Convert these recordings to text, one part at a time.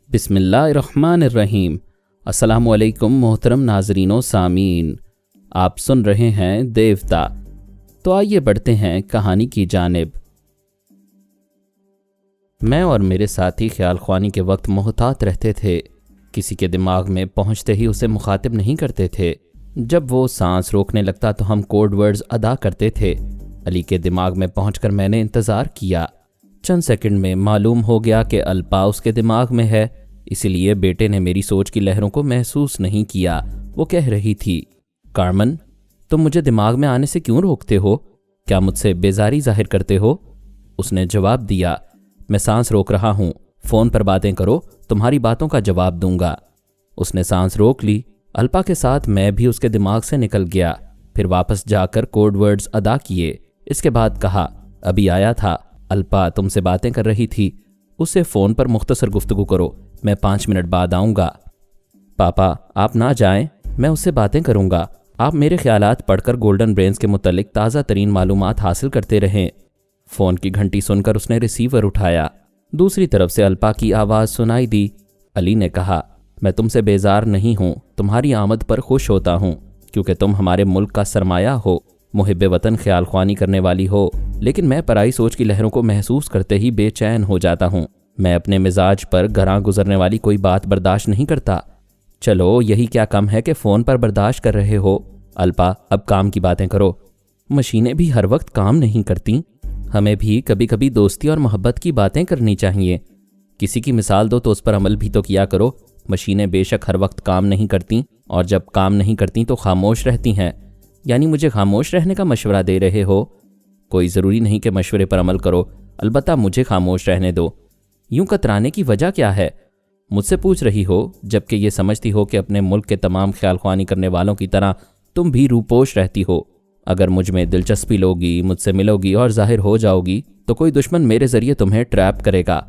بسم اللہ الرحمن الرحیم۔ السلام علیکم محترم ناظرین و سامعین، آپ سن رہے ہیں دیوتا۔ تو آئیے بڑھتے ہیں کہانی کی جانب۔ میں اور میرے ساتھی خیال خوانی کے وقت محتاط رہتے تھے، کسی کے دماغ میں پہنچتے ہی اسے مخاطب نہیں کرتے تھے۔ جب وہ سانس روکنے لگتا تو ہم کوڈ ورڈز ادا کرتے تھے۔ علی کے دماغ میں پہنچ کر میں نے انتظار کیا۔ چند سیکنڈ میں معلوم ہو گیا کہ الپا اس کے دماغ میں ہے، اسی لیے بیٹے نے میری سوچ کی لہروں کو محسوس نہیں کیا۔ وہ کہہ رہی تھی، کارمن تم مجھے دماغ میں آنے سے کیوں روکتے ہو؟ کیا مجھ سے بیزاری ظاہر کرتے ہو؟ اس نے جواب دیا، میں سانس روک رہا ہوں، فون پر باتیں کرو، تمہاری باتوں کا جواب دوں گا۔ اس نے سانس روک لی۔ الپا کے ساتھ میں بھی اس کے دماغ سے نکل گیا، پھر واپس جا کر کوڈ ورڈز ادا کیے۔ اس کے بعد کہا، ابھی آیا تھا، الپا تم سے باتیں کر رہی تھی، اس سے فون پر مختصر گفتگو کرو، میں 5 منٹ بعد آؤں گا۔ پاپا آپ نہ جائیں، میں اس سے باتیں کروں گا، آپ میرے خیالات پڑھ کر گولڈن برینز کے متعلق تازہ ترین معلومات حاصل کرتے رہیں۔ فون کی گھنٹی سن کر اس نے ریسیور اٹھایا۔ دوسری طرف سے الپا کی آواز سنائی دی۔ علی نے کہا، میں تم سے بیزار نہیں ہوں، تمہاری آمد پر خوش ہوتا ہوں، کیونکہ تم ہمارے ملک کا سرمایہ ہو، محب وطن خیال خوانی کرنے والی ہو، لیکن میں پرائی سوچ کی لہروں کو محسوس کرتے ہی بے چین ہو جاتا ہوں۔ میں اپنے مزاج پر گراں گزرنے والی کوئی بات برداشت نہیں کرتا۔ چلو یہی کیا کم ہے کہ فون پر برداشت کر رہے ہو۔ الپا اب کام کی باتیں کرو۔ مشینیں بھی ہر وقت کام نہیں کرتیں، ہمیں بھی کبھی کبھی دوستی اور محبت کی باتیں کرنی چاہیے۔ کسی کی مثال دو تو اس پر عمل بھی تو کیا کرو۔ مشینیں بے شک ہر وقت کام نہیں کرتیں، اور جب کام نہیں کرتیں تو خاموش رہتی ہیں۔ یعنی مجھے خاموش رہنے کا مشورہ دے رہے ہو؟ کوئی ضروری نہیں کہ مشورے پر عمل کرو، البتہ مجھے خاموش رہنے دو۔ یوں کترانے کی وجہ کیا ہے؟ مجھ سے پوچھ رہی ہو، جبکہ یہ سمجھتی ہو کہ اپنے ملک کے تمام خیال خوانی کرنے والوں کی طرح تم بھی روپوش رہتی ہو۔ اگر مجھ میں دلچسپی لوگی، مجھ سے ملو گی اور ظاہر ہو جاؤ گی تو کوئی دشمن میرے ذریعے تمہیں ٹریپ کرے گا۔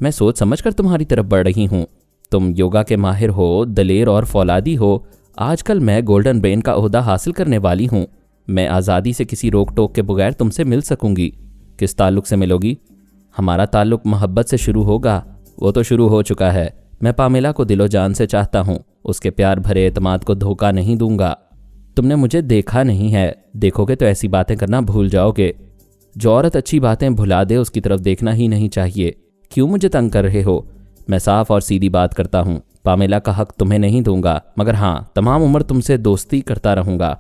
میں سوچ سمجھ کر تمہاری طرف بڑھ رہی ہوں۔ تم یوگا کے ماہر ہو، دلیر اور فولادی ہو۔ آج کل میں گولڈن برین کا عہدہ حاصل کرنے والی ہوں، میں آزادی سے کسی روک ٹوک کے بغیر تم سے مل سکوں گی۔ کس تعلق سے ملو گی؟ ہمارا تعلق محبت سے شروع ہوگا۔ وہ تو شروع ہو چکا ہے۔ میں پامیلا کو دل و جان سے چاہتا ہوں، اس کے پیار بھرے اعتماد کو دھوکہ نہیں دوں گا۔ تم نے مجھے دیکھا نہیں ہے، دیکھو گے تو ایسی باتیں کرنا بھول جاؤ گے۔ جو عورت اچھی باتیں بھلا دے اس کی طرف دیکھنا ہی نہیں چاہیے۔ کیوں مجھے تنگ کر رہے ہو؟ میں صاف اور سیدھی بات کرتا ہوں، پامیلا کا حق تمہیں نہیں دوں گا، مگر ہاں تمام عمر تم سے دوستی کرتا رہوں گا۔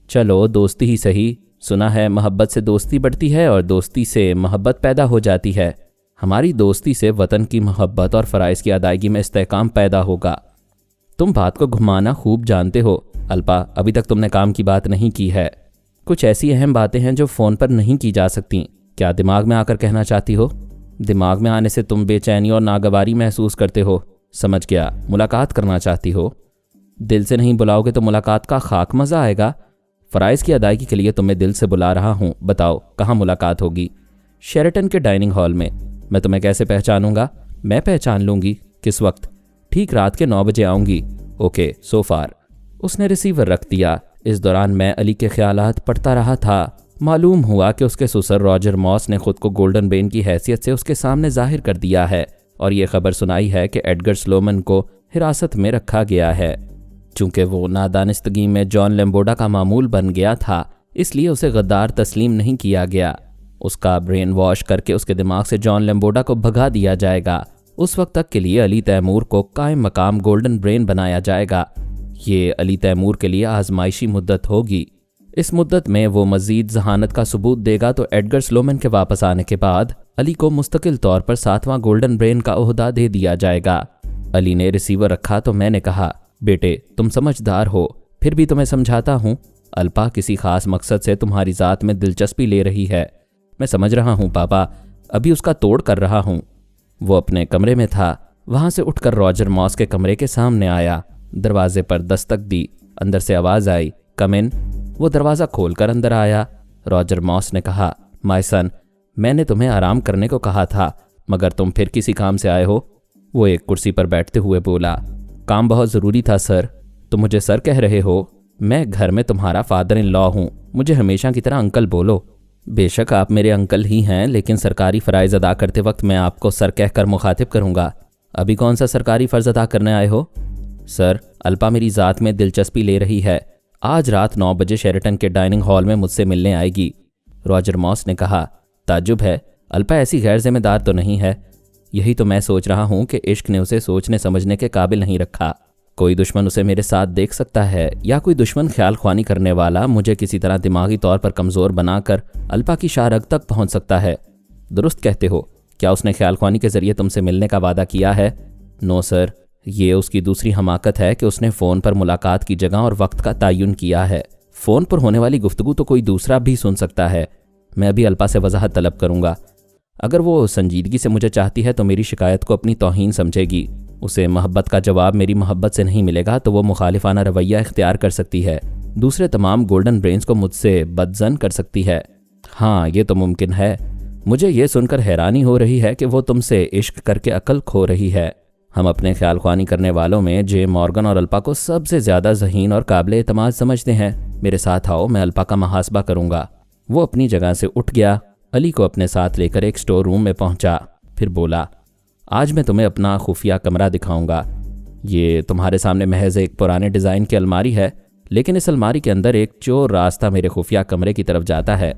چلو دوستی ہی صحیح۔ سنا ہے محبت سے دوستی بڑھتی ہے اور دوستی سے محبت پیدا ہو جاتی ہے۔ ہماری دوستی سے وطن کی محبت اور فرائض کی ادائیگی میں استحکام پیدا ہوگا۔ تم بات کو گھمانا خوب جانتے ہو۔ الپا ابھی تک تم نے کام کی بات نہیں کی ہے۔ کچھ ایسی اہم باتیں ہیں جو فون پر نہیں کی جا سکتی۔ کیا دماغ میں آ کر کہنا چاہتی ہو؟ دماغ میں آنے سے تم بے چینی اور ناگواری محسوس کرتے ہو۔ سمجھ گیا، ملاقات کرنا چاہتی ہو۔ دل سے نہیں بلاؤ گے تو ملاقات کا خاک مزہ آئے گا۔ فرائض کی ادائیگی کے لیے تمہیں دل سے بلا رہا ہوں، بتاؤ کہاں ملاقات ہوگی؟ شیرٹن کے ڈائننگ ہال میں۔ میں تمہیں کیسے پہچانوں گا؟ میں پہچان لوں گی۔ کس وقت؟ ٹھیک رات کے 9 بجے آؤں گی۔ Okay so for. اس نے ریسیور رکھ دیا۔ اس دوران میں علی کے خیالات پڑھتا رہا تھا۔ معلوم ہوا کہ اس کے سسر راجر ماس نے خود کو گولڈن برین کی حیثیت سے اس کے سامنے ظاہر کر دیا ہے، اور یہ خبر سنائی ہے کہ ایڈگر سلومن کو حراست میں رکھا گیا ہے۔ چونکہ وہ نادانستگی میں جان لیمبوڈا کا معمول بن گیا تھا، اس لیے اسے غدار تسلیم نہیں کیا گیا۔ اس کا برین واش کر کے اس کے دماغ سے جان لیمبوڈا کو بھگا دیا جائے گا۔ اس وقت تک کے لیے علی تیمور کو قائم مقام گولڈن برین بنایا جائے گا۔ یہ علی تیمور کے لیے آزمائشی مدت ہوگی۔ اس مدت میں وہ مزید ذہانت کا ثبوت دے گا تو ایڈگر سلومن کے واپس آنے کے بعد علی کو مستقل طور پر 7واں گولڈن برین کا عہدہ دے دیا جائے گا۔ علی نے ریسیور رکھا تو میں نے کہا، بیٹے تم سمجھدار ہو، پھر بھی تمہیں سمجھاتا ہوں، الپا کسی خاص مقصد سے تمہاری ذات میں دلچسپی لے رہی ہے۔ میں سمجھ رہا ہوں پاپا، ابھی اس کا توڑ کر رہا ہوں۔ وہ اپنے کمرے میں تھا، وہاں سے اٹھ کر راجر ماس کے کمرے کے سامنے آیا، دروازے پر دستک دی، اندر سے آواز آئی، کم ان۔ وہ دروازہ کھول کر اندر آیا۔ راجر ماس نے کہا، مائی سن، میں نے تمہیں آرام کرنے کو کہا تھا، مگر تم پھر کسی کام سے آئے ہو؟ وہ ایک کرسی پر بیٹھتے ہوئے بولا، کام بہت ضروری تھا سر۔ تم مجھے سر کہہ رہے ہو؟ میں گھر میں تمہارا فادر ان لا ہوں، مجھے ہمیشہ کی طرح انکل بولو۔ بے شک آپ میرے انکل ہی ہیں، لیکن سرکاری فرائض ادا کرتے وقت میں آپ کو سر کہہ کر مخاطب کروں گا۔ अभी कौन सा सरकारी फर्ज अदा करने आए हो? सर, अल्पा मेरी ज़ात में दिलचस्पी ले रही है। आज रात 9 बजे शेरेटन के डाइनिंग हॉल में मुझसे मिलने आएगी। रॉजर मॉस ने कहा। ताज्जुब है, अल्पा ऐसी गैर जिम्मेदार तो नहीं है। यही तो मैं सोच रहा हूँ कि इश्क ने उसे सोचने समझने के काबिल नहीं रखा। कोई दुश्मन उसे मेरे साथ देख सकता है, या कोई दुश्मन ख्याल ख्वानी करने वाला मुझे किसी तरह दिमागी तौर पर कमज़ोर बनाकर अल्पा की शाहरग तक पहुँच सकता है। दुरुस्त कहते हो। क्या उसने ख्याल ख्वानी के ज़रिए तुमसे मिलने का वादा किया है? नो सर, ये उसकी दूसरी हमाकत है कि उसने फ़ोन पर मुलाकात की जगह और वक्त का तयन किया है। फ़ोन पर होने वाली गुफ्तगू तो कोई दूसरा भी सुन सकता है। मैं अभी अल्पा से वजाहत तलब करूँगा। अगर वो संजीदगी से मुझे चाहती है तो मेरी शिकायत को अपनी तौहीन समझेगी। उसे मोहब्बत का जवाब मेरी मोहब्बत से नहीं मिलेगा तो वो मुखालिफाना रवैया इख्तियार कर सकती है। दूसरे तमाम गोल्डन ब्रेन्स को मुझसे बदजन कर सकती है। हाँ, ये तो मुमकिन है। मुझे ये सुनकर हैरानी हो रही है कि वो तुमसे इश्क करके अकल खो रही है। हम अपने ख्याल ख्वानी करने वालों में जे मॉर्गन और अल्पा को सबसे ज़्यादा ज़हीन और काबिल एतमाद समझते हैं। मेरे साथ आओ, मैं अल्पा का मुहासबा करूँगा। वो अपनी जगह से उठ गया, अली को अपने साथ लेकर एक स्टोर रूम में पहुंचा। फिर बोला, आज मैं तुम्हें अपना खुफिया कमरा दिखाऊंगा। ये तुम्हारे सामने महज एक पुराने डिज़ाइन की अलमारी है, लेकिन इस अलमारी के अंदर एक चोर रास्ता मेरे खुफिया कमरे की तरफ जाता है।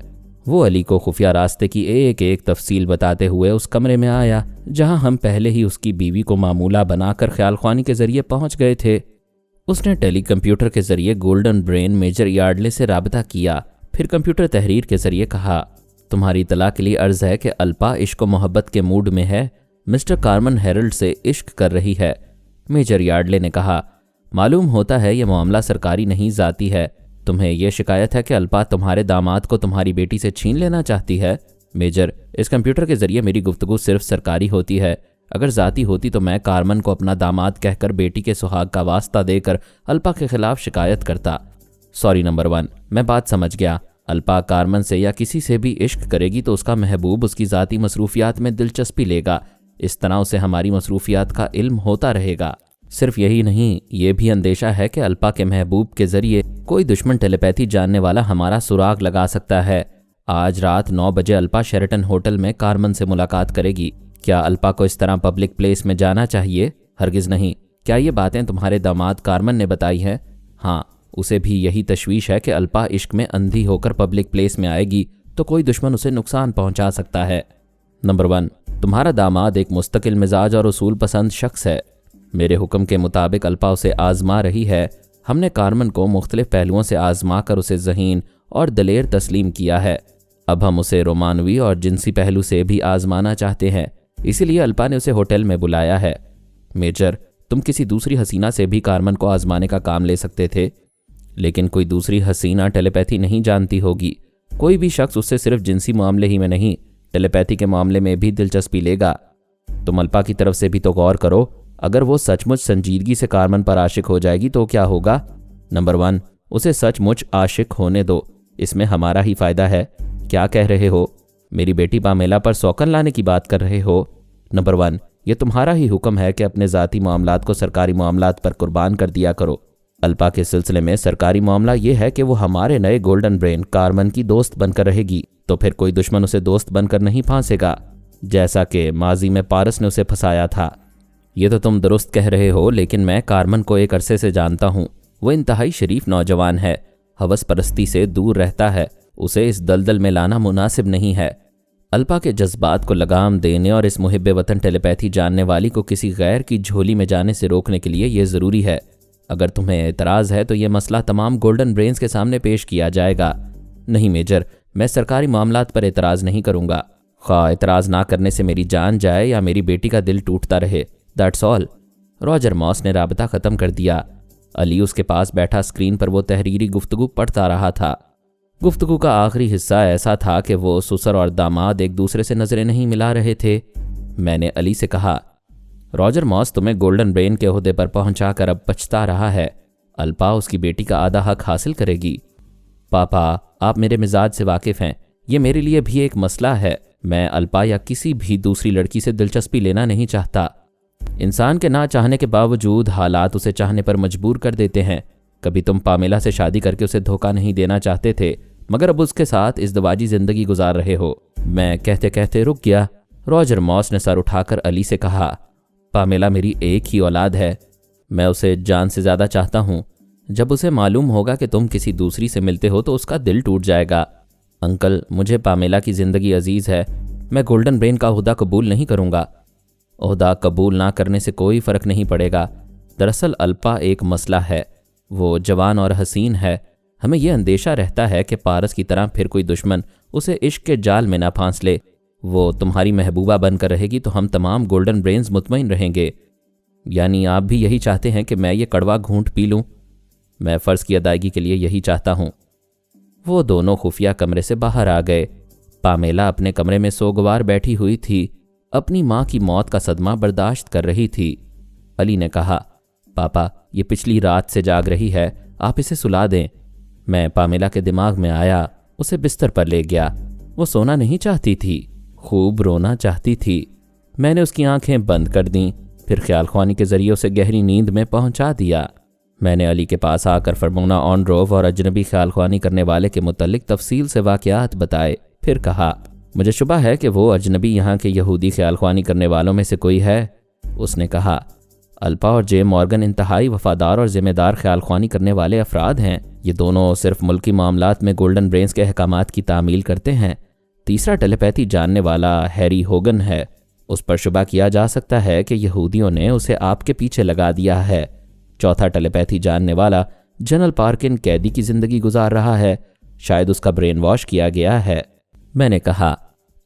वो अली को खुफिया रास्ते की एक एक तफसील बताते हुए उस कमरे में आया जहां हम पहले ही उसकी बीवी को मामूला बनाकर ख्याल ख्वानी के जरिए पहुंच गए थे। उसने टेली कंप्यूटर के जरिए गोल्डन ब्रेन मेजर यार्डले से राबता किया। फिर कंप्यूटर तहरीर के जरिए कहा, तुम्हारी इतला के लिए अर्ज है कि अल्पा इश्क व मोहब्बत के मूड में है। मिस्टर कार्मन हेरल्ड से इश्क कर रही है। मेजर यार्डले ने कहा, मालूम होता है यह मामला सरकारी नहीं ज़ाती है। तुम्हें यह शिकायत है कि अल्पा तुम्हारे दामाद को तुम्हारी बेटी से छीन लेना चाहती है। मेजर, इस कंप्यूटर के जरिए मेरी गुफ्तगू सिर्फ सरकारी होती है। अगर ज़ाती होती तो मैं कार्मन को अपना दामाद कहकर बेटी के सुहाग का वास्ता देकर अल्पा के खिलाफ शिकायत करता। सॉरी नंबर 1, मैं बात समझ गया। अल्पा कार्मन से या किसी से भी इश्क करेगी तो उसका महबूब उसकी ज़ाती मसरूफियात में दिलचस्पी लेगा। इस तरह उसे हमारी मसरूफियात का इल्म होता रहेगा। सिर्फ यही नहीं, ये भी अंदेशा है कि अल्पा के महबूब के जरिए कोई दुश्मन टेलीपैथी जानने वाला हमारा सुराग लगा सकता है। आज रात 9 बजे अल्पा शेरेटन होटल में कार्मन से मुलाकात करेगी। क्या अल्पा को इस तरह पब्लिक प्लेस में जाना चाहिए? हरगिज़ नहीं। क्या ये बातें तुम्हारे दामाद कार्मन ने बताई हैं? हाँ, उसे भी यही तशवीश है कि अल्पा इश्क में अंधी होकर पब्लिक प्लेस में आएगी तो कोई दुश्मन उसे नुकसान पहुंचा सकता है। नंबर 1, तुम्हारा दामाद एक मुस्तकिल मिजाज और उसूल पसंद शख्स है। मेरे हुक्म के मुताबिक अल्पा उसे आजमा रही है। हमने कार्मन को मुख्तलिफ पहलुओं से आजमा कर उसे ज़हीन और दलेर तस्लीम किया है। अब हम उसे रोमानवी और जिनसी पहलू से भी आजमाना चाहते हैं, इसीलिए अल्पा ने उसे होटल में बुलाया है। मेजर, तुम किसी दूसरी हसीना से भी कार्मन को आजमाने का काम ले सकते थे, लेकिन कोई दूसरी हसीना टेलीपैथी नहीं जानती होगी। कोई भी शख्स उससे सिर्फ जिनसी मामले ही में नहीं, टेलीपैथी के मामले में भी दिलचस्पी लेगा। तुम अल्पा की तरफ से भी तो गौर करो। अगर वो सचमुच संजीदगी से कार्मन पर आशिक हो जाएगी तो क्या होगा? नंबर 1, उसे सचमुच आशिक होने दो, इसमें हमारा ही फ़ायदा है। क्या कह रहे हो? मेरी बेटी पामेला पर सौकन लाने की बात कर रहे हो? नंबर 1, ये तुम्हारा ही हुक्म है कि अपने ज़ाती मामलात को सरकारी मामलात पर कुर्बान कर दिया करो। अल्पा के सिलसिले में सरकारी मामला ये है कि वो हमारे नए गोल्डन ब्रेन कार्मन की दोस्त बनकर रहेगी, तो फिर कोई दुश्मन उसे दोस्त बनकर नहीं फांसेगा, जैसा कि माजी में पारस ने उसे फंसाया था। ये तो तुम दुरुस्त कह रहे हो, लेकिन मैं कार्मन को एक अरसे से जानता हूँ। वो इंतहाई शरीफ नौजवान है, हवस परस्ती से दूर रहता है। उसे इस दलदल में लाना मुनासिब नहीं है। अल्पा के जज्बात को लगाम देने और इस मुहिब्बे वतन टेलीपैथी जानने वाली को किसी गैर की झोली में जाने से रोकने के लिए ये ज़रूरी है। अगर तुम्हें एतराज़ है तो ये मसला तमाम गोल्डन ब्रेन्स के सामने पेश किया जाएगा। नहीं मेजर, मैं सरकारी मामलात पर एतराज़ नहीं करूँगा। ख्वाह एतराज़ ना करने से मेरी जान जाए या मेरी बेटी का दिल टूटता रहे, दैट्स ऑल। रॉजर मॉस ने राबता ख़त्म कर दिया। अली उसके पास बैठा स्क्रीन पर वो तहरीरी गुफ्तगू पढ़ता रहा था। गुफ्तगू का आखिरी हिस्सा ऐसा था कि वो ससुर और दामाद एक दूसरे से नज़रें नहीं मिला रहे थे। मैंने अली से कहा, रॉजर मॉस तुम्हें गोल्डन ब्रेन के ओहदे पर पहुंचा कर अब पछता रहा है। अल्पा उसकी बेटी का आधा हक हासिल करेगी। पापा, आप मेरे मिजाज से वाकिफ़ हैं। ये मेरे लिए भी एक मसला है। मैं अल्पा या किसी भी दूसरी लड़की से दिलचस्पी लेना नहीं चाहता। इंसान के ना चाहने के बावजूद हालात उसे चाहने पर मजबूर कर देते हैं। कभी तुम पामेला से शादी करके उसे धोखा नहीं देना चाहते थे, मगर अब उसके साथ इज़्दवाजी ज़िंदगी गुजार रहे हो। मैं कहते कहते रुक गया। रॉजर मॉस ने सर उठाकर अली से कहा, पामेला मेरी एक ही औलाद है। मैं उसे जान से ज़्यादा चाहता हूँ। जब उसे मालूम होगा कि तुम किसी दूसरी से मिलते हो तो उसका दिल टूट जाएगा। अंकल, मुझे पामेला की ज़िंदगी अजीज़ है। मैं गोल्डन ब्रेन का ओहदा कबूल नहीं करूँगा। ओहदा कबूल ना करने से कोई फ़र्क नहीं पड़ेगा। दरअसल अल्पा एक मसला है। वो जवान और हसीन है। हमें यह अंदेशा रहता है कि पारस की तरह फिर कोई दुश्मन उसे इश्क के जाल में ना फांस ले। वो तुम्हारी महबूबा बनकर रहेगी तो हम तमाम गोल्डन ब्रेन्स मुतमईन रहेंगे। यानी आप भी यही चाहते हैं कि मैं ये कड़वा घूंट पी लूँ? मैं फ़र्ज़ की अदायगी के लिए यही चाहता हूँ। वो दोनों खुफिया कमरे से बाहर आ गए। पामेला अपने कमरे में सोगवार बैठी हुई थी। अपनी माँ की मौत का सदमा बर्दाश्त कर रही थी। अली ने कहा, पापा, ये पिछली रात से जाग रही है, आप इसे सुला दें। मैं पामेला के दिमाग में आया, उसे बिस्तर पर ले गया। वो सोना नहीं चाहती थी, खूब रोना चाहती थी। मैंने उसकी आंखें बंद कर दीं, फिर ख्याल ख्वानी के ज़रिए उसे गहरी नींद में पहुंचा दिया। मैंने अली के पास आकर फरमोना ऑनड्रोव और अजनबी ख्याल ख्वानी करने वाले के मुतल्लिक तफसील से वाक़यात बताए। फिर कहा, मुझे शुबा है कि वो अजनबी यहाँ के यहूदी ख्याल ख्वानी करने वालों में से कोई है। उसने कहा, अल्पा और जे मॉर्गन इंतहाई वफादार और ज़िम्मेदार ख्याल ख्वानी करने वाले अफराद हैं। ये दोनों सिर्फ मुल्की मामलात में गोल्डन ब्रेन्स के अहकामात की तामील करते हैं। तीसरा टेलीपैथी जानने वाला हैरी होगन है। उस पर शुबा किया जा सकता है कि यहूदियों ने उसे आपके पीछे लगा दिया है। चौथा टेलीपैथी जानने वाला जनरल पार्किन कैदी की ज़िंदगी गुजार रहा है। शायद उसका ब्रेन वॉश किया गया है। मैंने कहा,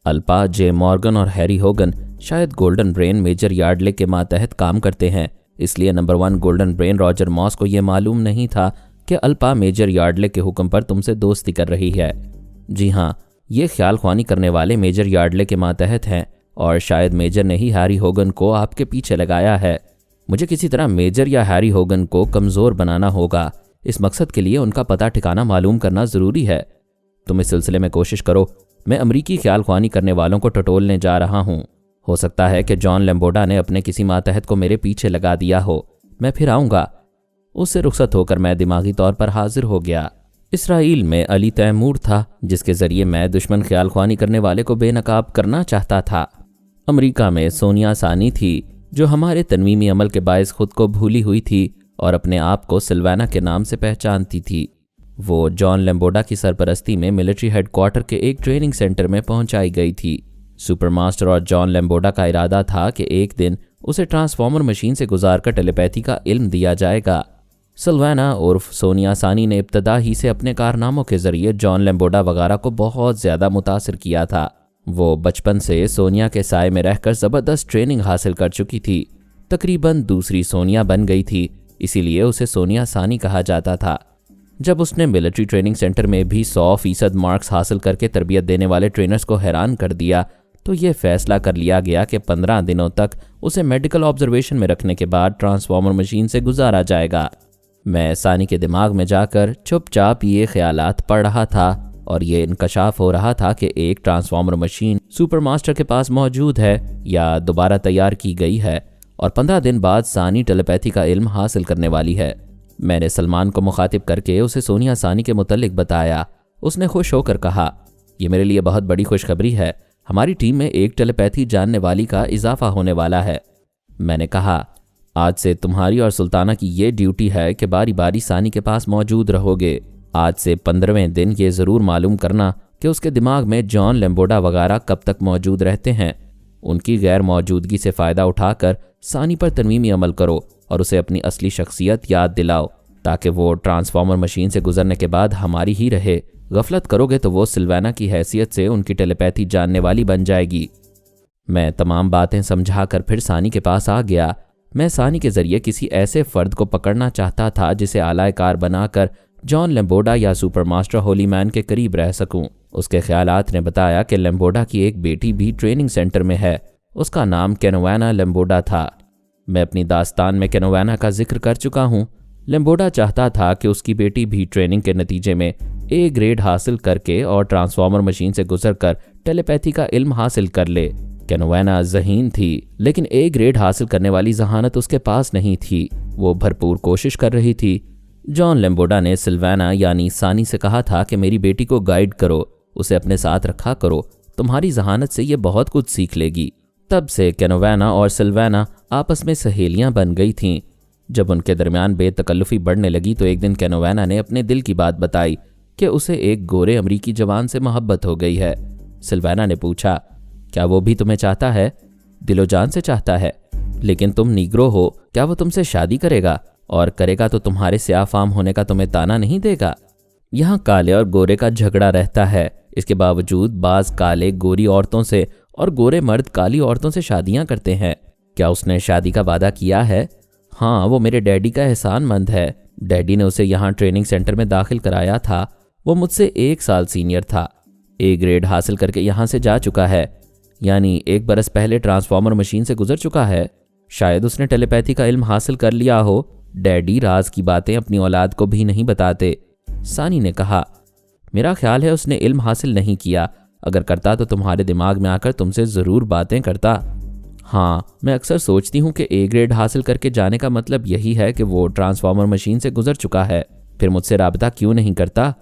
अल्पा, जे मॉर्गन और हैरी होगन शायद गोल्डन ब्रेन मेजर यार्डले के मातहत काम करते हैं। इसलिए number 1 golden brain Roger Moss को यह मालूम नहीं था कि अल्पा मेजर यार्डले के हुक्म पर तुमसे दोस्ती कर रही है। जी हाँ, ये ख्याल ख्वानी करने वाले मेजर यार्डले के मातहत हैं और शायद मेजर ने ही हैरी होगन को आपके पीछे लगाया है। मुझे किसी तरह मेजर या हैरी होगन को कमज़ोर बनाना होगा। इस मकसद के लिए उनका पता ठिकाना मालूम करना ज़रूरी है। तुम इस सिलसिले में कोशिश करो। मैं अमरीकी ख्याल ख्वानी करने वालों को टटोलने जा रहा हूँ। हो सकता है कि जॉन लेम्बोडा ने अपने किसी मातहत को मेरे पीछे लगा दिया हो। मैं फिर आऊँगा। उससे रुखसत होकर मैं दिमागी तौर पर हाजिर हो गया। इसराइल में अली तैमूर था, जिसके ज़रिए मैं दुश्मन ख्याल ख्वानी करने वाले को बेनकाब करना चाहता था। अमरीका में सोनिया सानी थी, जो हमारे तनवीमी अमल के बायस खुद को भूली हुई थी और अपने आप को सिल्वाना के नाम से पहचानती थी। वो जॉन लेम्बोडा की सरपरस्ती में मिलिट्री हेडक्वार्टर के एक ट्रेनिंग सेंटर में पहुंचाई गई थी। सुपरमास्टर और जॉन लेम्बोडा का इरादा था कि एक दिन उसे ट्रांसफॉर्मर मशीन से गुजारकर टेलीपैथी का इल्म दिया जाएगा। सिल्वाना उर्फ सोनिया सानी ने इब्तदा ही से अपने कारनामों के ज़रिए जॉन लेम्बोडा वगैरह को बहुत ज़्यादा मुतासिर किया था। वो बचपन से सोनिया के साए में रहकर ज़बरदस्त ट्रेनिंग हासिल कर चुकी थी। तकरीबन दूसरी सोनिया बन गई थी, इसीलिए उसे सोनिया सानी कहा जाता था। जब उसने मिलिट्री ट्रेनिंग सेंटर में भी 100% मार्क्स हासिल करके तरबियत देने वाले ट्रेनर्स को हैरान कर दिया, तो ये फैसला कर लिया गया कि 15 दिनों तक उसे मेडिकल ऑब्जर्वेशन में रखने के बाद ट्रांसफॉर्मर मशीन से गुजारा जाएगा। मैं सानी के दिमाग में जाकर चुपचाप ये ख्यालात पढ़ रहा था और ये इंकशाफ हो रहा था कि एक ट्रांसफॉर्मर मशीन सुपरमास्टर के पास मौजूद है या दोबारा तैयार की गई है और 15 दिन बाद सानी टेलीपैथी का इल्म हासिल करने वाली है। मैंने सलमान को मुखातिब करके उसे सोनिया सानी के मुतल्लिक बताया। उसने खुश होकर कहा, यह मेरे लिए बहुत बड़ी खुशखबरी है। हमारी टीम में एक टेलीपैथी जानने वाली का इजाफा होने वाला है। मैंने कहा, आज से तुम्हारी और सुल्ताना की ये ड्यूटी है कि बारी बारी सानी के पास मौजूद रहोगे। आज से 15वें दिन ये ज़रूर मालूम करना कि उसके दिमाग में जॉन लेम्बोडा वगैरह कब तक मौजूद रहते हैं। उनकी गैर मौजूदगी से फ़ायदा उठाकर सानी पर तनवीमी अमल करो और उसे अपनी असली शख्सियत याद दिलाओ, ताकि वो ट्रांसफॉर्मर मशीन से गुजरने के बाद हमारी ही रहे। गफलत करोगे तो वो सिल्वाना की हैसियत से उनकी टेलीपैथी जानने वाली बन जाएगी। मैं तमाम बातें समझाकर फिर सानी के पास आ गया। मैं सानी के ज़रिए किसी ऐसे फ़र्द को पकड़ना चाहता था जिसे आलाए कार बनाकर जॉन लेम्बोडा या सुपरमास्टर होलीमैन के करीब रह सकूं। उसके ख्यालात ने बताया कि लेम्बोडा की एक बेटी भी ट्रेनिंग सेंटर में है। उसका नाम केनोवाना लेम्बोडा था। मैं अपनी दास्तान में केनोवाना का जिक्र कर चुका हूँ। लेम्बोडा चाहता था कि उसकी बेटी भी ट्रेनिंग के नतीजे में ए ग्रेड हासिल करके और ट्रांसफॉर्मर मशीन से गुजरकर टेलीपैथी का इल्म हासिल कर ले। केनोवाना ज़हीन थी, लेकिन ए ग्रेड हासिल करने वाली जहानत उसके पास नहीं थी। वो भरपूर कोशिश कर रही थी। जॉन लेम्बोडा ने सिल्वाना यानी सानी से कहा था कि मेरी बेटी को गाइड करो, उसे अपने साथ रखा करो, तुम्हारी जहानत से ये बहुत कुछ सीख लेगी। तब से कैनोवाना और सिल्वाना आपस में सहेलियां बन गई थीं। जब उनके दरमियान बेतकल्लुफी बढ़ने लगी तो एक दिन कैनोवाना ने अपने दिल की बात बताई कि उसे एक गोरे अमरीकी जवान से मोहब्बत हो गई है। सिल्वाना ने पूछा, क्या वो भी तुम्हें चाहता है? दिलो जान से चाहता है, लेकिन तुम नीग्रो हो, क्या वो तुमसे शादी करेगा? और करेगा तो तुम्हारे स्याह फाम होने का तुम्हें ताना नहीं देगा? यहाँ काले और गोरे का झगड़ा रहता है। इसके बावजूद बाज काले गोरी औरतों से और गोरे मर्द काली औरतों से शादियां करते हैं। क्या उसने शादी का वादा किया है? हाँ, वो मेरे डैडी का एहसानमंद है। डैडी ने उसे यहाँ ट्रेनिंग सेंटर में दाखिल कराया था। वो मुझसे 1 साल सीनियर था। ए ग्रेड हासिल करके यहाँ से जा चुका है, यानी 1 बरस पहले ट्रांसफार्मर मशीन से गुजर चुका है। शायद उसने टेलीपैथी का इल्म हासिल कर लिया हो। डैडी राज की बातें अपनी औलाद को भी नहीं बताते। सानी ने कहा, मेरा ख्याल है उसने इल्म हासिल नहीं किया। अगर करता तो तुम्हारे दिमाग में आकर तुमसे ज़रूर बातें करता। हाँ, मैं अक्सर सोचती हूँ कि ए ग्रेड हासिल करके जाने का मतलब यही है कि वो ट्रांसफार्मर मशीन से गुजर चुका है। फिर मुझसे राबता क्यों नहीं करता?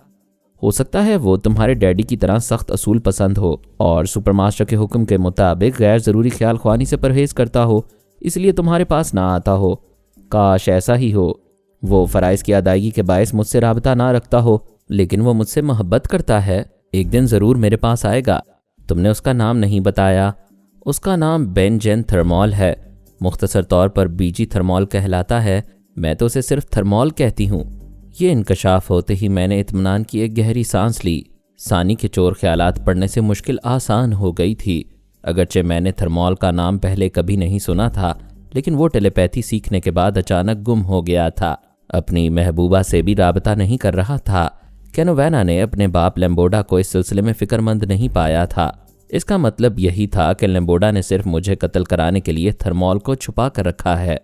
हो सकता है वो तुम्हारे डैडी की तरह सख्त असूल पसंद हो और सुपरमास्टर के हुक्म के मुताबिक गैर ज़रूरी ख्याल ख्वानी से परहेज़ करता हो, इसलिए तुम्हारे पास ना आता हो। काश ऐसा ही हो। वो फ़राइज़ की अदायगी के बायस मुझसे राबता ना रखता हो, लेकिन वो मुझसे मोहब्बत करता है। एक दिन ज़रूर मेरे पास आएगा। तुमने उसका नाम नहीं बताया। उसका नाम बेंजेन थर्मॉल है। मुख्तसर तौर पर बीजी थर्मॉल कहलाता है। मैं तो उसे सिर्फ थर्मॉल कहती हूँ। ये इंकशाफ होते ही मैंने इत्मीनान की एक गहरी सांस ली। सानी के चोर ख्यालात पढ़ने से मुश्किल आसान हो गई थी। अगरचे मैंने थर्मॉल का नाम पहले कभी नहीं सुना था, लेकिन वो टेलीपैथी सीखने के बाद अचानक गुम हो गया था। अपनी महबूबा से भी राबता नहीं कर रहा था। कैनोवाना ने अपने बाप लैम्बोडा को इस सिलसिले में फ़िक्रमंद नहीं पाया था। इसका मतलब यही था कि लैम्बोडा ने सिर्फ मुझे कत्ल कराने के लिए थर्मॉल को छुपा कर रखा है।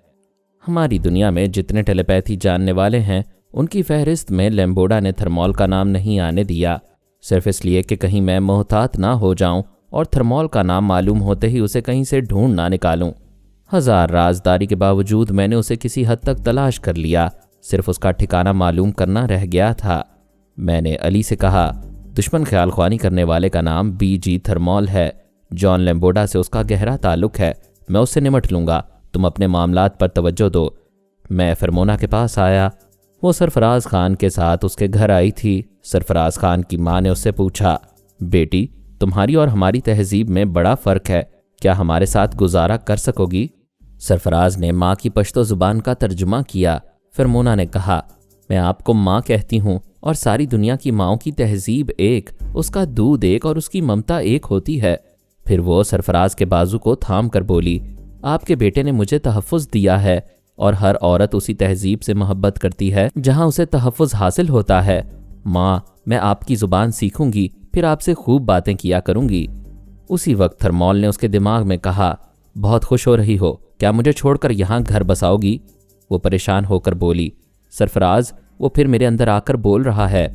हमारी दुनिया में जितने टेलीपैथी जानने वाले हैं, उनकी फहरिस्त में लैम्बोडा ने थर्मॉल का नाम नहीं आने दिया, सिर्फ इसलिए कि कहीं मैं मोहतात ना हो जाऊं और थर्मॉल का नाम मालूम होते ही उसे कहीं से ढूंढ ना निकालूं। 1000 राजदारी के बावजूद मैंने उसे किसी हद तक तलाश कर लिया। सिर्फ उसका ठिकाना मालूम करना रह गया था। मैंने अली से कहा, दुश्मन ख्याल ख्वानी करने वाले का नाम बीजी थर्मॉल है। जॉन लैम्बोडा से उसका गहरा ताल्लुक है। मैं उससे निमट लूँगा। तुम अपने मामलात पर तवज्जो दो। मैं फरमोना के पास आया। वो सरफराज खान के साथ उसके घर आई थी। सरफराज खान की माँ ने उससे पूछा, बेटी, तुम्हारी और हमारी तहजीब में बड़ा फ़र्क है, क्या हमारे साथ गुजारा कर सकोगी? सरफराज ने माँ की पश्तो ज़ुबान का तर्जुमा किया। फरमोना ने कहा, मैं आपको माँ कहती हूँ और सारी दुनिया की माँओं की तहजीब एक, उसका दूध एक और उसकी ममता एक होती है। फिर वो सरफराज के बाजू को थाम कर बोली, आपके बेटे ने मुझे तहफ़्फ़ुज़ दिया है और हर औरत उसी तहजीब से मोहब्बत करती है जहाँ उसे तहफ़्फ़ुज़ हासिल होता है। माँ, मैं आपकी ज़ुबान सीखूंगी, फिर आपसे खूब बातें किया करूंगी। उसी वक्त थर्मॉल ने उसके दिमाग में कहा, बहुत खुश हो रही हो, क्या मुझे छोड़कर यहाँ घर बसाओगी? वो परेशान होकर बोली, सरफराज, वो फिर मेरे अंदर आकर बोल रहा है।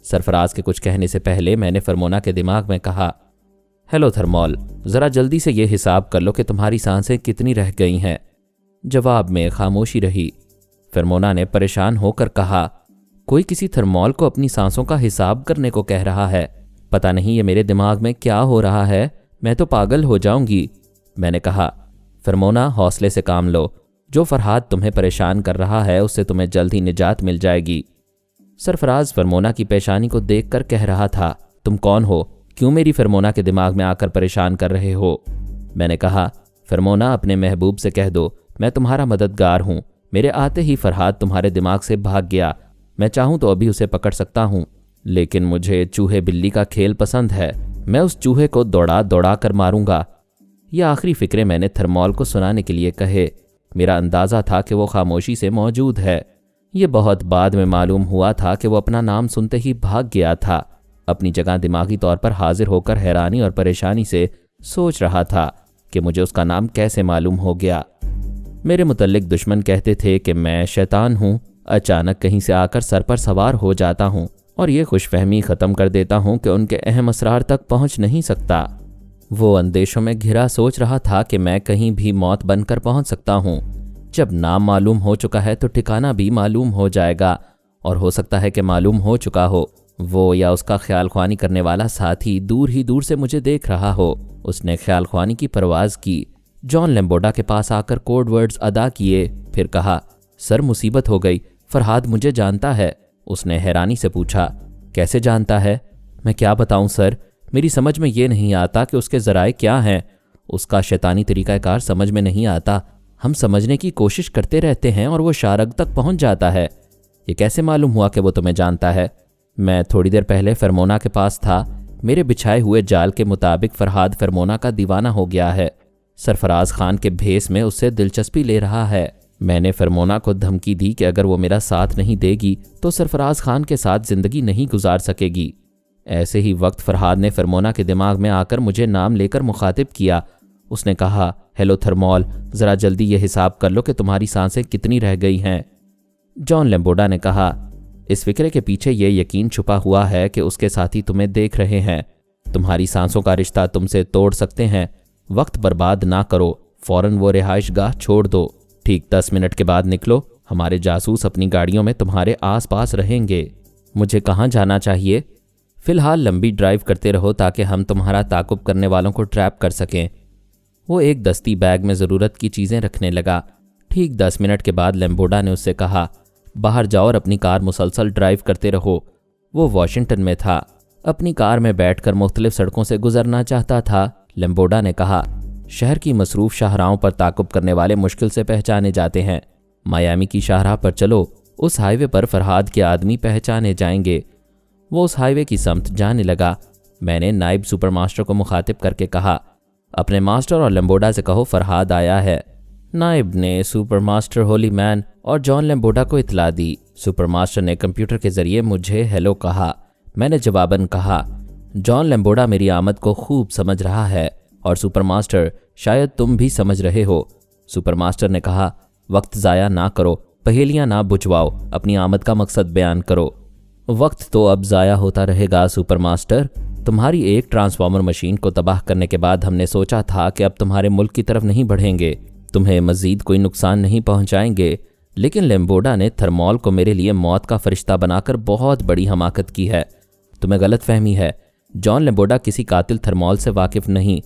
सरफराज के कुछ कहने से पहले मैंने फरमोना के दिमाग में कहा, हेलो थर्मॉल, ज़रा जल्दी से ये हिसाब कर लो कि तुम्हारी सांसें कितनी रह गई हैं। जवाब में खामोशी रही। फरमोना ने परेशान होकर कहा, कोई किसी थर्मॉल को अपनी सांसों का हिसाब करने को कह रहा है। पता नहीं ये मेरे दिमाग में क्या हो रहा है, मैं तो पागल हो जाऊंगी। मैंने कहा, फरमोना, हौसले से काम लो। जो फरहाद तुम्हें परेशान कर रहा है उससे तुम्हें जल्द ही निजात मिल जाएगी। सरफराज फरमोना की पेशानी को देखकर कह रहा था, तुम कौन हो? क्यों मेरी फरमोना के दिमाग में आकर परेशान कर रहे हो? मैंने कहा, फरमोना, अपने महबूब से कह दो मैं तुम्हारा मददगार हूँ। मेरे आते ही फरहाद तुम्हारे दिमाग से भाग गया। मैं चाहूँ तो अभी उसे पकड़ सकता हूँ, लेकिन मुझे चूहे बिल्ली का खेल पसंद है। मैं उस चूहे को दौड़ा दौड़ा कर मारूंगा। ये आखिरी फिक्रे मैंने थर्मॉल को सुनाने के लिए कहे। मेरा अंदाज़ा था कि वो खामोशी से मौजूद है। ये बहुत बाद में मालूम हुआ था कि वो अपना नाम सुनते ही भाग गया था। अपनी जगह दिमागी तौर पर हाजिर होकर हैरानी और परेशानी से सोच रहा था कि मुझे उसका नाम कैसे मालूम हो गया। मेरे मुतल्लिक दुश्मन कहते थे कि मैं शैतान हूँ, अचानक कहीं से आकर सर पर सवार हो जाता हूँ और ये खुशफहमी ख़त्म कर देता हूँ कि उनके अहम असरार तक पहुँच नहीं सकता। वो अंदेशों में घिरा सोच रहा था कि मैं कहीं भी मौत बनकर पहुँच सकता हूँ। जब नाम मालूम हो चुका है तो ठिकाना भी मालूम हो जाएगा, और हो सकता है कि मालूम हो चुका हो। وہ یا اس کا خیال خوانی کرنے والا ساتھی دور ہی دور سے مجھے دیکھ رہا ہو۔ اس نے خیال خوانی کی پرواز کی، جان لیمبوڈا کے پاس آ کر کوڈ ورڈز ادا کیے، پھر کہا، سر مصیبت ہو گئی، فرحاد مجھے جانتا ہے۔ اس نے حیرانی سے پوچھا، کیسے جانتا ہے؟ میں کیا بتاؤں سر، میری سمجھ میں یہ نہیں آتا کہ اس کے ذرائع کیا ہیں۔ اس کا شیطانی طریقہ کار سمجھ میں نہیں آتا۔ ہم سمجھنے کی کوشش کرتے رہتے ہیں اور وہ شارگ تک پہنچ جاتا ہے۔ یہ کیسے معلوم ہوا کہ وہ تمہیں جانتا ہے؟ میں تھوڑی دیر پہلے فرمونا کے پاس تھا، میرے بچھائے ہوئے جال کے مطابق فرحاد فرمونا کا دیوانہ ہو گیا ہے، سرفراز خان کے بھیس میں اس سے دلچسپی لے رہا ہے۔ میں نے فرمونا کو دھمکی دی کہ اگر وہ میرا ساتھ نہیں دے گی تو سرفراز خان کے ساتھ زندگی نہیں گزار سکے گی۔ ایسے ہی وقت فرحاد نے فرمونا کے دماغ میں آ کر مجھے نام لے کر مخاطب کیا۔ اس نے کہا، ہیلو تھرمال، ذرا جلدی یہ حساب کر لو کہ تمہاری سانسیں کتنی رہ گئی ہیں۔ جان لیمبوڈا نے کہا، اس فکرے کے پیچھے یہ یقین چھپا ہوا ہے کہ اس کے ساتھی تمہیں دیکھ رہے ہیں، تمہاری سانسوں کا رشتہ تم سے توڑ سکتے ہیں۔ وقت برباد نہ کرو، فوراً وہ رہائش گاہ چھوڑ دو، ٹھیک 10 منٹ کے بعد نکلو، ہمارے جاسوس اپنی گاڑیوں میں تمہارے آس پاس رہیں گے۔ مجھے کہاں جانا چاہیے؟ فی الحال لمبی ڈرائیو کرتے رہو تاکہ ہم تمہارا تعاقب کرنے والوں کو ٹریپ کر سکیں۔ وہ ایک دستی بیگ میں ضرورت کی چیزیں رکھنے لگا۔ ٹھیک 10 منٹ کے بعد لیمبوڈا نے اس سے کہا، باہر جاؤ اور اپنی کار مسلسل ڈرائیو کرتے رہو۔ وہ واشنگٹن میں تھا، اپنی کار میں بیٹھ کر مختلف سڑکوں سے گزرنا چاہتا تھا۔ لیمبوڈا نے کہا، شہر کی مصروف شاہراہوں پر تعاقب کرنے والے مشکل سے پہچانے جاتے ہیں، میامی کی شاہراہ پر چلو، اس ہائی وے پر فرحاد کے آدمی پہچانے جائیں گے۔ وہ اس ہائی وے کی سمت جانے لگا۔ میں نے نائب سپر ماسٹر کو مخاطب کر کے کہا، اپنے ماسٹر اور لیمبوڈا سے کہو فرحاد آیا ہے۔ نائب نے سپر ماسٹر ہولی مین اور جان لیمبوڈا کو اطلاع دی۔ سپر ماسٹر نے کمپیوٹر کے ذریعے مجھے ہیلو کہا۔ میں نے جواباً کہا، جان لیمبوڈا میری آمد کو خوب سمجھ رہا ہے اور سپر ماسٹر شاید تم بھی سمجھ رہے ہو۔ سپر ماسٹر نے کہا، وقت ضائع نہ کرو، پہیلیاں نہ بجھواؤ، اپنی آمد کا مقصد بیان کرو۔ وقت تو اب ضائع ہوتا رہے گا سپر ماسٹر، تمہاری ایک ٹرانسفارمر مشین کو تباہ کرنے کے بعد ہم نے سوچا تھا کہ اب تمہارے ملک کی طرف نہیں بڑھیں گے، تمہیں مزید کوئی نقصان نہیں پہنچائیں گے، لیکن لیمبوڈا نے تھرمال کو میرے لیے موت کا فرشتہ بنا کر بہت بڑی حماقت کی ہے۔ تمہیں غلط فہمی ہے، جان لیمبوڈا کسی قاتل تھرمال سے واقف نہیں۔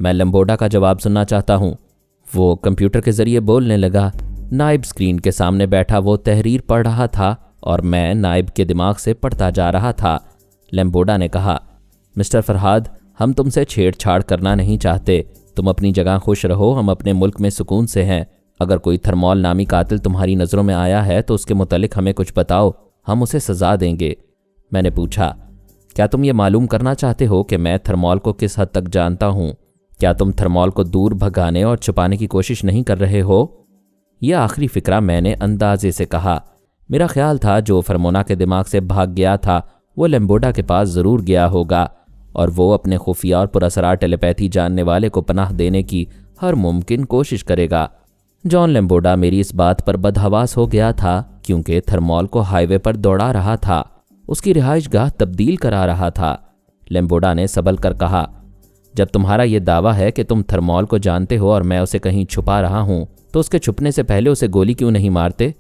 میں لیمبوڈا کا جواب سننا چاہتا ہوں۔ وہ کمپیوٹر کے ذریعے بولنے لگا۔ نائب اسکرین کے سامنے بیٹھا وہ تحریر پڑھ رہا تھا اور میں نائب کے دماغ سے پڑھتا جا رہا تھا۔ لیمبوڈا نے کہا، مسٹر فرحاد، ہم تم سے چھیڑ چھاڑ کرنا نہیں چاہتے، تم اپنی جگہ خوش رہو، ہم اپنے ملک میں سکون سے ہیں۔ اگر کوئی تھرمال نامی قاتل تمہاری نظروں میں آیا ہے تو اس کے متعلق ہمیں کچھ بتاؤ، ہم اسے سزا دیں گے۔ میں نے پوچھا، کیا تم یہ معلوم کرنا چاہتے ہو کہ میں تھرمال کو کس حد تک جانتا ہوں؟ کیا تم تھرمال کو دور بھگانے اور چھپانے کی کوشش نہیں کر رہے ہو؟ یہ آخری فقرہ میں نے اندازے سے کہا۔ میرا خیال تھا جو فرمونا کے دماغ سے بھاگ گیا تھا وہ لیمبوڈا کے پاس ضرور گیا ہوگا اور وہ اپنے خفیہ اور پراسرار ٹیلیپیتھی جاننے والے کو پناہ دینے کی ہر ممکن کوشش کرے گا۔ جان لیمبوڈا میری اس بات پر بدحواس ہو گیا تھا کیونکہ تھرمال کو ہائی وے پر دوڑا رہا تھا، اس کی رہائش گاہ تبدیل کرا رہا تھا۔ لیمبوڈا نے سبل کر کہا، جب تمہارا یہ دعویٰ ہے کہ تم تھرمال کو جانتے ہو اور میں اسے کہیں چھپا رہا ہوں تو اس کے چھپنے سے پہلے اسے گولی کیوں نہیں مارتے؟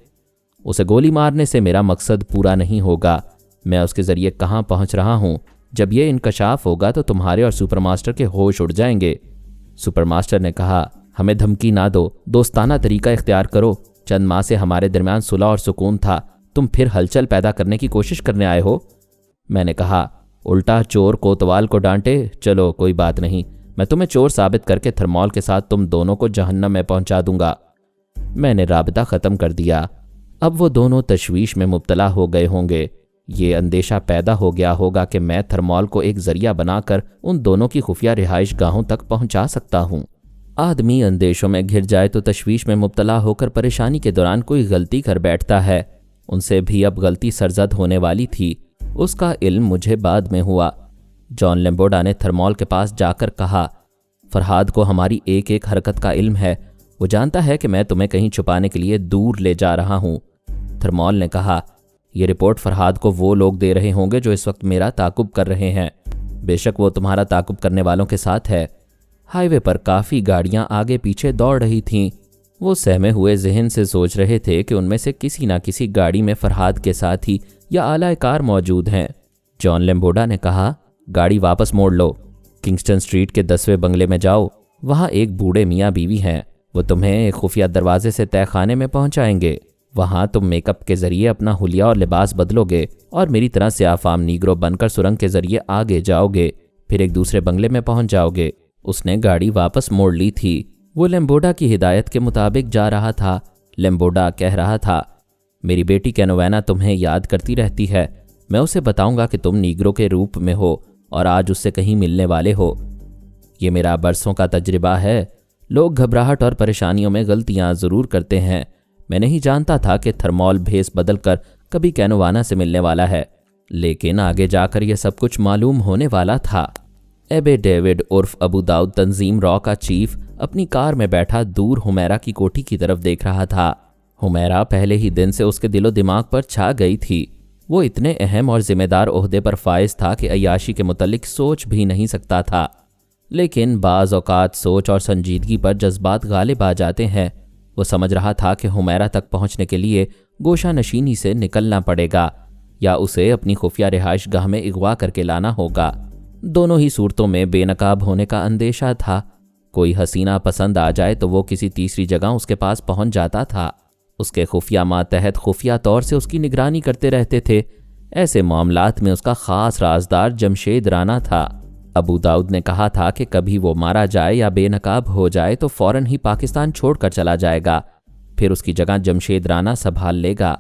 اسے گولی مارنے سے میرا مقصد پورا نہیں ہوگا۔ میں اس کے ذریعے کہاں پہنچ رہا ہوں، جب یہ انکشاف ہوگا تو تمہارے اور سپر ماسٹر کے ہوش اڑ جائیں گے۔ سپر ماسٹر نے کہا، ہمیں دھمکی نہ دو، دوستانہ طریقہ اختیار کرو۔ چند ماہ سے ہمارے درمیان صلح اور سکون تھا، تم پھر ہلچل پیدا کرنے کی کوشش کرنے آئے ہو۔ میں نے کہا، الٹا چور کوتوال کو ڈانٹے، چلو کوئی بات نہیں، میں تمہیں چور ثابت کر کے تھرمال کے ساتھ تم دونوں کو جہنم میں پہنچا دوں گا۔ میں نے رابطہ ختم کر دیا۔ اب وہ دونوں تشویش میں مبتلا ہو گئے ہوں گے۔ یہ اندیشہ پیدا ہو گیا ہوگا کہ میں تھرمال کو ایک ذریعہ بنا کر ان دونوں کی خفیہ رہائش گاہوں تک پہنچا سکتا ہوں۔ آدمی اندیشوں میں گھر جائے تو تشویش میں مبتلا ہو کر پریشانی کے دوران کوئی غلطی کر بیٹھتا ہے۔ ان سے بھی اب غلطی سرزد ہونے والی تھی، اس کا علم مجھے بعد میں ہوا۔ جان لیمبوڈا نے تھرمال کے پاس جا کر کہا، فرحاد کو ہماری ایک ایک حرکت کا علم ہے، وہ جانتا ہے کہ میں تمہیں کہیں چھپانے کے لیے دور لے جا رہا ہوں۔ تھرمال نے کہا، یہ رپورٹ فرحاد کو وہ لوگ دے رہے ہوں گے جو اس وقت میرا تعاقب کر رہے ہیں۔ بے شک وہ تمہارا تعاقب کرنے والوں کے ساتھ ہے۔ ہائی وے پر کافی گاڑیاں آگے پیچھے دوڑ رہی تھیں۔ وہ سہمے ہوئے ذہن سے سوچ رہے تھے کہ ان میں سے کسی نہ کسی گاڑی میں فرحاد کے ساتھی یا اعلی کار موجود ہیں۔ जॉन लेम्बोडा ने कहा, गाड़ी वापस मोड़ लो, किंगस्टन स्ट्रीट के 10वें बंगले में जाओ, वहाँ एक बूढ़े मियाँ बीवी हैं, वो तुम्हें एक खुफिया दरवाजे से तय खाने में पहुँचाएंगे। वहाँ तुम मेकअप के ज़रिए अपना हुलिया और लिबास बदलोगे और मेरी तरह से आफाम नीग्रो बनकर सुरंग के ज़रिए आगे जाओगे, फिर एक दूसरे बंगले में पहुँच जाओगे। उसने गाड़ी वापस मोड़ ली थी। वो लेम्बोडा की हिदायत के मुताबिक जा रहा था। लेम्बोडा कह रहा था, मेरी बेटी कैनोवाना तुम्हें याद करती रहती है। मैं उसे बताऊंगा कि तुम नीग्रो के रूप में हो और आज उससे कहीं मिलने वाले हो। ये मेरा बरसों का तजुर्बा है। लोग घबराहट और परेशानियों में गलतियां ज़रूर करते हैं। मैं नहीं जानता था कि थर्मोल भेस बदल कर कभी कैनोवाना से मिलने वाला है, लेकिन आगे जाकर यह सब कुछ मालूम होने वाला था। एबे डेविड उर्फ अबू दाऊद तंजीम रॉ का चीफ अपनी कार में बैठा दूर हुमैरा की कोठी की तरफ देख रहा था। हुमैरा पहले ही दिन से उसके दिलो दिमाग पर छा गई थी। वो इतने अहम और जिम्मेदार ओहदे पर फाइज था कि अय्याशी के मुतल्लिक सोच भी नहीं सकता था, लेकिन बाज़ औक़ात सोच और संजीदगी पर जज्बात गालिब आ जाते हैं। वो समझ रहा था कि हुमैरा तक पहुंचने के लिए गोशा नशीनी से निकलना पड़ेगा या उसे अपनी खुफिया रिहाइश गाह में अगवा करके लाना होगा। दोनों ही सूरतों में बेनकाब होने का अंदेशा था। कोई हसीना पसंद आ जाए तो वो किसी तीसरी जगह उसके पास पहुंच जाता था। उसके खुफिया मातहत खुफिया तौर से उसकी निगरानी करते रहते थे। ऐसे मामलात में उसका ख़ास राजदार जमशेद राना था। अबू दाऊद ने कहा था कि कभी वो मारा जाए या बेनकाब हो जाए तो फ़ौरन ही पाकिस्तान छोड़कर चला जाएगा, फिर उसकी जगह जमशेद राना संभाल लेगा।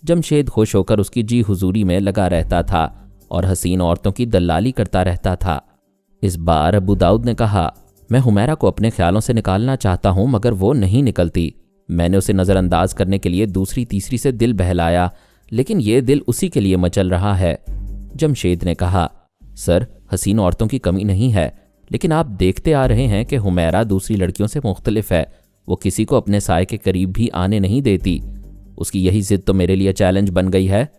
जमशेद खुश होकर उसकी जी हुजूरी में लगा रहता था और हसीन औरतों की दलाली करता रहता था। इस बार अबू दाऊद ने कहा, मैं हुमैरा को अपने ख्यालों से निकालना चाहता हूँ मगर वो नहीं निकलती। मैंने उसे नज़रअंदाज करने के लिए दूसरी तीसरी से दिल बहलाया, लेकिन ये दिल उसी के लिए मचल रहा है। जमशेद ने कहा, सर, हसीन औरतों की कमी नहीं है, लेकिन आप देखते आ रहे हैं कि हुमैरा दूसरी लड़कियों से मुख्तलिफ है। वो किसी को अपने साए के करीब भी आने नहीं देती। उसकी यही ज़िद तो मेरे लिए चैलेंज बन गई है।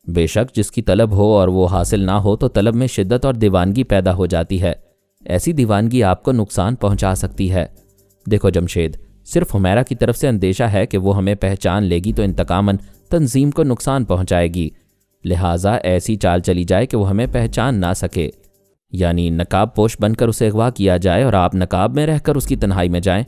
बेशक जिसकी तलब हो और वो हासिल ना हो तो तलब में शिद्दत और दीवानगी पैदा हो जाती है। ऐसी दीवानगी आपको नुकसान पहुंचा सकती है। देखो जमशेद, सिर्फ हुमैरा की तरफ से अंदेशा है कि वो हमें पहचान लेगी तो इंतकामन तंजीम को नुकसान पहुंचाएगी, लिहाजा ऐसी चाल चली जाए कि वो हमें पहचान ना सके, यानी नकाब पोश बनकर उसे अगवा किया जाए और आप नकाब में रहकर उसकी तन्हाई में जाएं।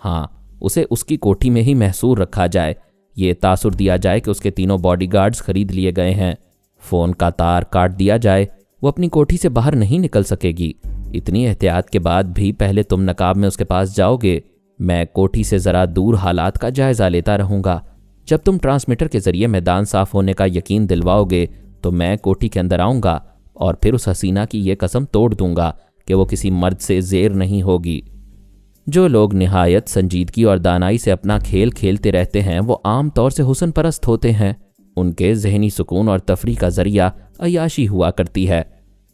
हाँ, उसे उसकी कोठी में ही महसूर रखा जाए। ये तासुर दिया जाए कि उसके तीनों बॉडीगार्ड्स खरीद लिए गए हैं। फ़ोन का तार काट दिया जाए, वो अपनी कोठी से बाहर नहीं निकल सकेगी। इतनी एहतियात के बाद भी पहले तुम नकाब में उसके पास जाओगे। मैं कोठी से ज़रा दूर हालात का जायज़ा लेता रहूँगा। जब तुम ट्रांसमीटर के ज़रिए मैदान साफ़ होने का यकीन दिलवाओगे तो मैं कोठी के अंदर आऊँगा और फिर उस हसीना की ये कसम तोड़ दूँगा कि वो किसी मर्द से ज़ेर नहीं होगी। जो लोग निहायत संजीदगी और दानाई से अपना खेल खेलते रहते हैं वो आम तौर से हुस्न परस्त होते हैं। उनके जहनी सुकून और तफरी का ज़रिया अय्याशी हुआ करती है।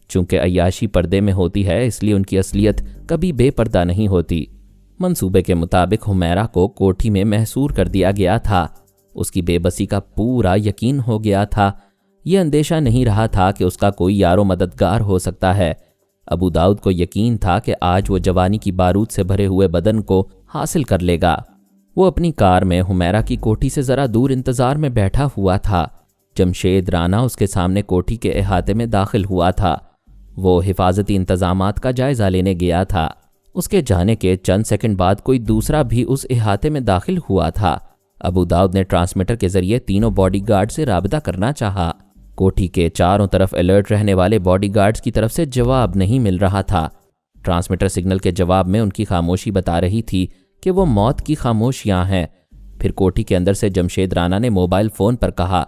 चूँकि अय्याशी पर्दे में होती है इसलिए उनकी असलियत कभी बेपर्दा नहीं होती। मंसूबे के मुताबिक हुमैरा को कोठी में महसूर कर दिया गया था। उसकी बेबसी का पूरा यकीन हो गया था। ये अंदेशा नहीं रहा था कि उसका कोई यारो मददगार हो सकता है। अबू दाऊद को यकीन था कि आज वो जवानी की बारूद से भरे हुए बदन को हासिल कर लेगा। वो अपनी कार में हुमैरा की कोठी से ज़रा दूर इंतज़ार में बैठा हुआ था। जमशेद राना उसके सामने कोठी के अहाते में दाखिल हुआ था। वो हिफाजती इंतज़ामात का जायज़ा लेने गया था। उसके जाने के चंद सेकंड बाद कोई दूसरा भी उस अहाते में दाखिल हुआ था। अबू दाऊद ने ट्रांसमीटर के ज़रिए तीनों बॉडीगार्ड से राबता करना चाहा। कोठी के चारों तरफ अलर्ट रहने वाले बॉडीगार्ड्स की तरफ से जवाब नहीं मिल रहा था। ट्रांसमीटर सिग्नल के जवाब में उनकी खामोशी बता रही थी कि वो मौत की खामोशियां हैं। फिर कोठी के अंदर से जमशेद राना ने मोबाइल फ़ोन पर कहा,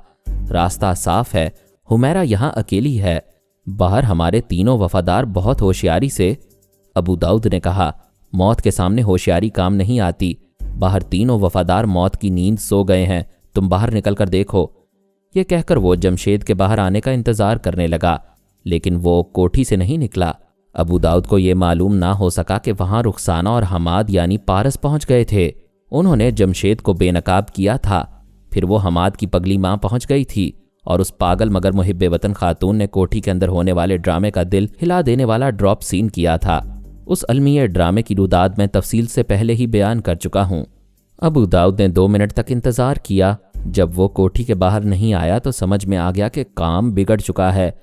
रास्ता साफ है, हुमैरा यहाँ अकेली है, बाहर हमारे तीनों वफादार बहुत होशियारी से। अबू दाऊद ने कहा, मौत के सामने होशियारी काम नहीं आती। बाहर तीनों वफादार मौत की नींद सो गए हैं, तुम बाहर निकल कर देखो। ये कहकर वो जमशेद के बाहर आने का इंतज़ार करने लगा, लेकिन वो कोठी से नहीं निकला। अबू दाऊद को ये मालूम ना हो सका कि वहाँ रुखसाना और हमाद यानी पारस पहुँच गए थे। उन्होंने जमशेद को बेनकाब किया था। फिर वो हमाद की पगली माँ पहुँच गई थी और उस पागल मगर मुहिब्बे वतन खातून ने कोठी के अंदर होने वाले ड्रामे का दिल हिला देने वाला ड्रॉप सीन किया था। उस अलमिया ड्रामे की रुदाद मैं तफसील से पहले ही बयान कर चुका हूँ। अबू दाऊद ने 2 मिनट तक इंतज़ार किया। जब वो कोठी के बाहर नहीं आया तो समझ में आ गया कि काम बिगड़ चुका है।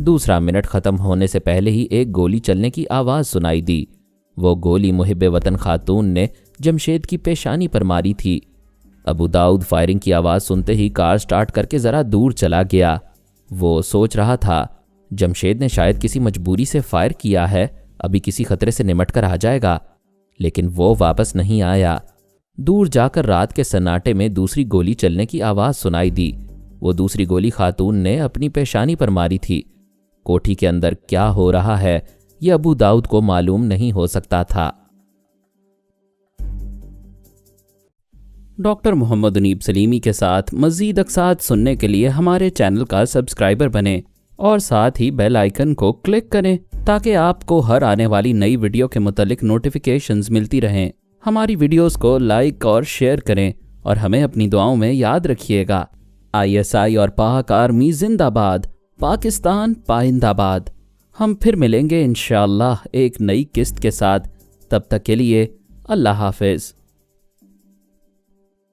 दूसरा मिनट ख़त्म होने से पहले ही एक गोली चलने की आवाज़ सुनाई दी। वो गोली मुहिब्बे वतन खातून ने जमशेद की पेशानी पर मारी थी। अबू दाऊद फायरिंग की आवाज़ सुनते ही कार स्टार्ट करके ज़रा दूर चला गया। वो सोच रहा था जमशेद ने शायद किसी मजबूरी से फायर किया है, अभी किसी खतरे से निमट कर आ जाएगा, लेकिन वो वापस नहीं आया। दूर जाकर रात के सन्नाटे में दूसरी गोली चलने की आवाज़ सुनाई दी। वो दूसरी गोली खातून ने अपनी पेशानी पर मारी थी। कोठी के अंदर क्या हो रहा है ये अबू दाऊद को मालूम नहीं हो सकता था। डॉक्टर मोहम्मद उनीब सलीमी के साथ मज़ीद अक़सात सुनने के लिए हमारे चैनल का सब्सक्राइबर बनें और साथ ही बेल आइकन को क्लिक करें ताकि आपको हर आने वाली नई वीडियो के मुतालिक नोटिफिकेशंस मिलती रहें। हमारी वीडियोस को लाइक और शेयर करें और हमें अपनी दुआओं में याद रखिएगा। ISI और पाक आर्मी जिंदाबाद, पाकिस्तान पाइंदाबाद। हम फिर मिलेंगे इंशाअल्लाह एक नई किस्त के साथ। तब तक के लिए अल्लाह हाफिज़।